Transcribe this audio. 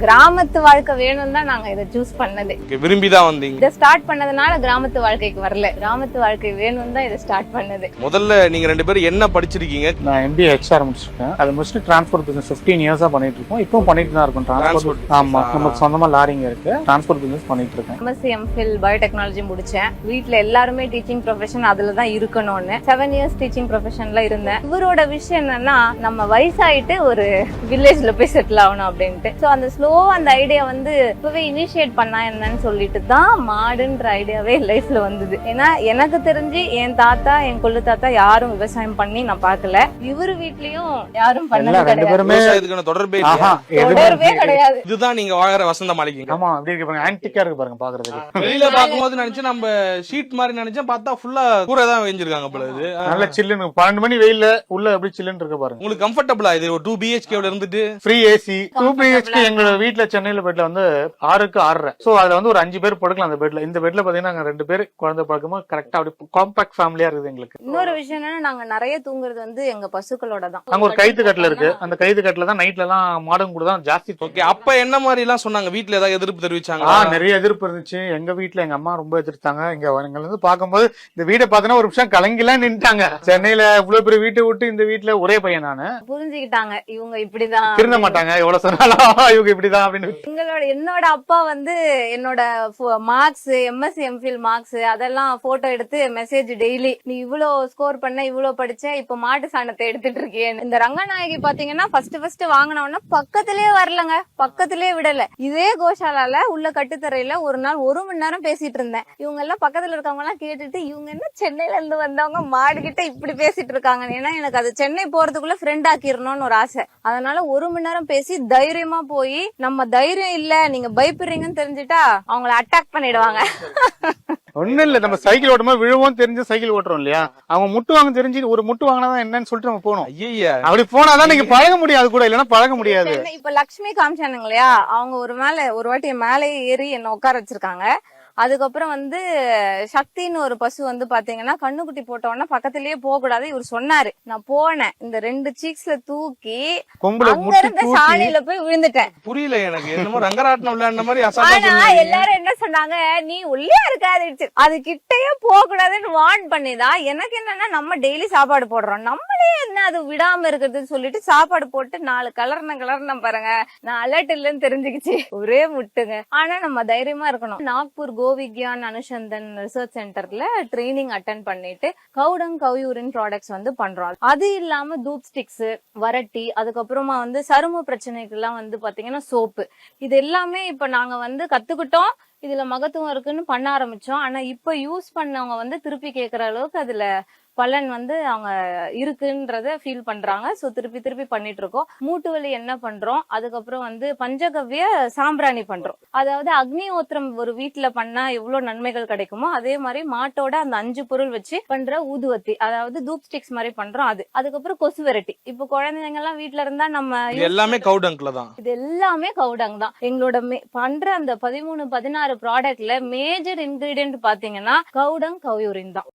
கிராமத்து வாழ்க்கை வேணும் தான் நாங்க இதை சூஸ் பண்ணது. விரும்பிதான் வந்தீங்க. இதை ஸ்டார்ட் பண்ணதுனால கிராமத்து வாழ்க்கைக்கு வரல, கிராமத்து வாழ்க்கை வேணும் தான் இதை ஸ்டார்ட் பண்ணது. முதல்ல நீங்க ரெண்டு பேரும் என்ன படிச்சிருக்கீங்க? நான் MBA HR முடிச்சிருக்கேன். அது முடிச்சுட்டு டிரான்ஸ்போர்ட் பிசினஸ் 15 இயர்ஸா பண்ணிட்டு இருக்கோம். இப்போ பண்ணிட்டு தான் இருக்கோம். டிரான்ஸ்போர்ட். ஆமா, நமக்கு சொந்தமா லாரிங்க இருக்கு. டிரான்ஸ்போர்ட் பிசினஸ் பண்ணிட்டு இருக்கேன். MSc MPhil பயோடெக்னாலஜி முடிச்சேன். வீட்ல எல்லாருமே டீச்சிங் ப்ரொஃபஷன் அதுல தான் இருக்கணும்னு 7 இயர்ஸ் டீச்சிங் ப்ரொஃபஷன்ல இருந்தேன். இவரோட விஷயம் என்னன்னா, நம்ம வயசாயிட்டு ஒரு வில்லேஜ்ல போய் செட்டில் ஆகணும் அப்படின்ட்டு. சோ அந்த அந்த ஐடியா வந்து இப்பவே இனிஷியேட் பண்ணா என்னன்னு சொல்லிட்டு தான் மாடுன்ற ஐடியாவே லைஃப்ல வந்தது. ஏன்னா எனக்கு தெரிஞ்சு என் தாத்தா என் கொள்ளு தாத்தா யாரும் விவசாயம் பண்ணி நான் பார்க்கல. இவரு வீட்லயும் யாரும் பண்ணது கிடையாது. தொடர்பே கிடையாது. இதுதான் நீங்க வாழற வசந்த மாளிகை. ஆமா, அப்படி இருக்கு பாருங்க. ஆன்டிக்கா இருக்கு பாருங்க பாக்குறதுக்கு. வெளியில பாக்கும்போது நினைச்சு நம்ம ஷீட் மாதிரி நினைச்சேன், பார்த்தா ஃபுல்லா கூரை தான் வெஞ்சிருக்காங்க போல. இது நல்ல சில்லுன்னு 12 மணி வெயில்ல உள்ள எப்படி சில்லுன்னு இருக்கு பாருங்க. உங்களுக்கு கம்ஃபர்டபுளா? இது ஒரு 2 BHK இருந்துட்டு ஃப்ரீ AC 2 BHK. எங்க வீட்ல சென்னையில பெட்ல வந்து 6க்கு 6.5. சோ அதுல வந்து ஒரு 5 பேர் படுக்கலாம் அந்த பெட்ல. இந்த பெட்ல பாத்தீங்கன்னா நாங்க 2 பேர் குழந்தை பழக்கமா கரெக்டா அப்படி காம்பாக்ட் ஃபேமிலியா இருக்குது எங்களுக்கு. இன்னொரு விஷயம் என்னன்னா, நாங்க நிறைய தூங்குறது வந்து எங்க பசுக்களோட தான். அங்க ஒரு கைத்து கட்டில இருக்கு. அந்த கைத்து கட்டில தான் நைட்ல எல்லாம் மாடும் கூட தான் ஜாஸ்தி. ஓகே, அப்ப என்ன மாதிரி எல்லாம் சொன்னாங்க? வீட்ல ஏதாவது எதிர்ப்பு தெரிவிச்சாங்க? நிறைய எதிர்ப்பு இருந்துச்சு. எங்க வீட்ல எங்க அம்மா ரொம்ப எதிர்த்தாங்க. இங்க இருந்து பாக்கும்போது இந்த வீடை பாத்தீங்கன்னா ஒரு நிமிஷம் கலங்கிலாம் நின்ட்டாங்க. சென்னையில இவ்வளவு பெரிய வீட்டை விட்டு இந்த வீட்டுல ஒரே பையன் நானு. புரிஞ்சுக்கிட்டாங்க இவங்க இப்படிதான், திருந்த மாட்டாங்க எவ்வளவு சொன்னாலும் இவங்க இப்படிதான் அப்படின்னு. என்னோட அப்பா வந்து என்னோட மார்க்ஸ், MSc MPhil மார்க்ஸ் அதெல்லாம் போட்டோ எடுத்து மெசேஜ் டெய்லி, நீ இவ்வளவு ஸ்கோர் பண்ண, இவ்வளவு படிச்ச, இப்ப மாட்டு சாணத்தை எடுத்துட்டு இருக்கேன். இந்த ரங்கநாயகி பாத்தீங்கன்னா ஃபர்ஸ்ட் வாங்கினவன பக்கத்திலேயே வரலங்க, பக்கத்திலேயே விடல. இதே கோஷாலால உள்ள கட்டுத்தரையில ஒரு நாள் 1 மணி நேரம் பேசிட்டு இருந்தேன். இவங்க எல்லாம் பக்கத்துல இருக்கவங்க எல்லாம் கேட்டுட்டு, இவங்க என்ன சென்னையில இருந்து வந்தவங்க மாடு கிட்ட இப்படி பேசிட்டு இருக்காங்க. ஏன்னா எனக்கு அது சென்னை போறதுக்குள்ள ஃப்ரெண்ட் ஆக்கிரணும்னு ஒரு ஆசை. அதனால 1 மணி நேரம் பேசி தைரியமா போய், நம்ம தைரியம் இல்ல நீங்க பயப்படுறீங்கன்னு தெரிஞ்சுட்டா அவங்கள அட்டாக் பண்ணிடுவாங்க. ஒண்ணும் இல்ல, நம்ம சைக்கிள் ஓட்டும்போது விழுவோம் தெரிஞ்சு சைக்கிள் ஓட்டுறோம் இல்லையா, அவங்க முட்டு வாங்க தெரிஞ்சு ஒரு முட்டு வாங்கினாதான் என்னன்னு சொல்லிட்டு நம்ம போனோம். அப்படி போனாதான் நீங்க பழக முடியாது கூட, இல்லன்னா பழக முடியாது. இப்ப லட்சுமி காமிச்சானுங்க இல்லையா, அவங்க ஒரு வாட்டி மேலே ஏறி என்ன உட்கார வச்சிருக்காங்க. அதுக்கப்புறம் வந்து சக்தின்னு ஒரு பசு வந்து பாத்தீங்கன்னா கண்ணுக்குட்டி போட்டோன்னா பக்கத்திலேயே போக கூடாது. இவர் சொன்னாரு, நான் போனேன், இந்த 2 சீக்ஸ்ல தூக்கி அங்க இருந்த சாலையில போய் விழுந்துட்டேன். புரியல எனக்கு, என்னமோ ரங்கராட்டம் விளையாடுற மாதிரி. ஆனா எல்லாரும் என்ன சொன்னாங்க, நீ உள்ளே இருக்காது, அது கிட்டயே போக கூடாதுன்னு வார்ன் பண்ணிதான். எனக்கு என்னன்னா, நம்ம டெய்லி சாப்பாடு போடுறோம், நம்மளே என்ன அது விடாம இருக்கிறதுன்னு சொல்லிட்டு சாப்பாடு போட்டு 4 கலர்ன பாருங்க, நான் அலர்ட் இல்லன்னு தெரிஞ்சுக்கிச்சு. ஒரே முட்டுங்க. ஆனா நம்ம தைரியமா இருக்கணும். நாக்பூர் கோவிக்யான் அனுசந்தன் ரிசர்ச் சென்டர்ல ட்ரைனிங் அட்டென்ட் பண்ணிட்டு கவுடங் கவ்யூரின் ப்ராடக்ட்ஸ் வந்து பண்றோம். அது இல்லாம தூப் ஸ்டிக்ஸ், வரட்டி, அதுக்கப்புறமா வந்து சரும பிரச்சனைக்கு எல்லாம் வந்து பாத்தீங்கன்னா சோப்பு, இது எல்லாமே இப்ப நாங்க வந்து கத்துக்கிட்டோம். இதுல மகத்துவம் இருக்குன்னு பண்ண ஆரம்பிச்சோம். ஆனா இப்ப யூஸ் பண்ணவங்க வந்து திருப்பி கேக்குற அளவுக்கு அதுல பலன் வந்து அவங்க இருக்குன்றத ஃபீல் பண்றாங்க. சோ திருப்பி பண்ணிட்டு இருக்கோம். மூட்டு வலி என்ன பண்றோம், அதுக்கப்புறம் வந்து பஞ்சகவ்ய சாம்பிராணி பண்றோம். அதாவது அக்னிஹோத்திரம் ஒரு வீட்டுல பண்ணா எவ்வளவு நன்மைகள் கிடைக்குமோ, அதே மாதிரி மாட்டோட அந்த 5 பொருள் வச்சு பண்ற ஊதுவத்தி, அதாவது தூப் ஸ்டிக்ஸ் மாதிரி பண்றோம். அதுக்கப்புறம் கொசு வெரைட்டி. இப்ப குழந்தைங்க எல்லாம் வீட்டுல இருந்தா நம்ம எல்லாமே கவுடங்ல தான், இது எல்லாமே கவுடங் தான். எங்களோட பண்ற அந்த 13-16 ப்ராடக்ட்ல மேஜர் இன்கிரீடியன்ட் பாத்தீங்கன்னா கவுடங் கவ்யூரின் தான்.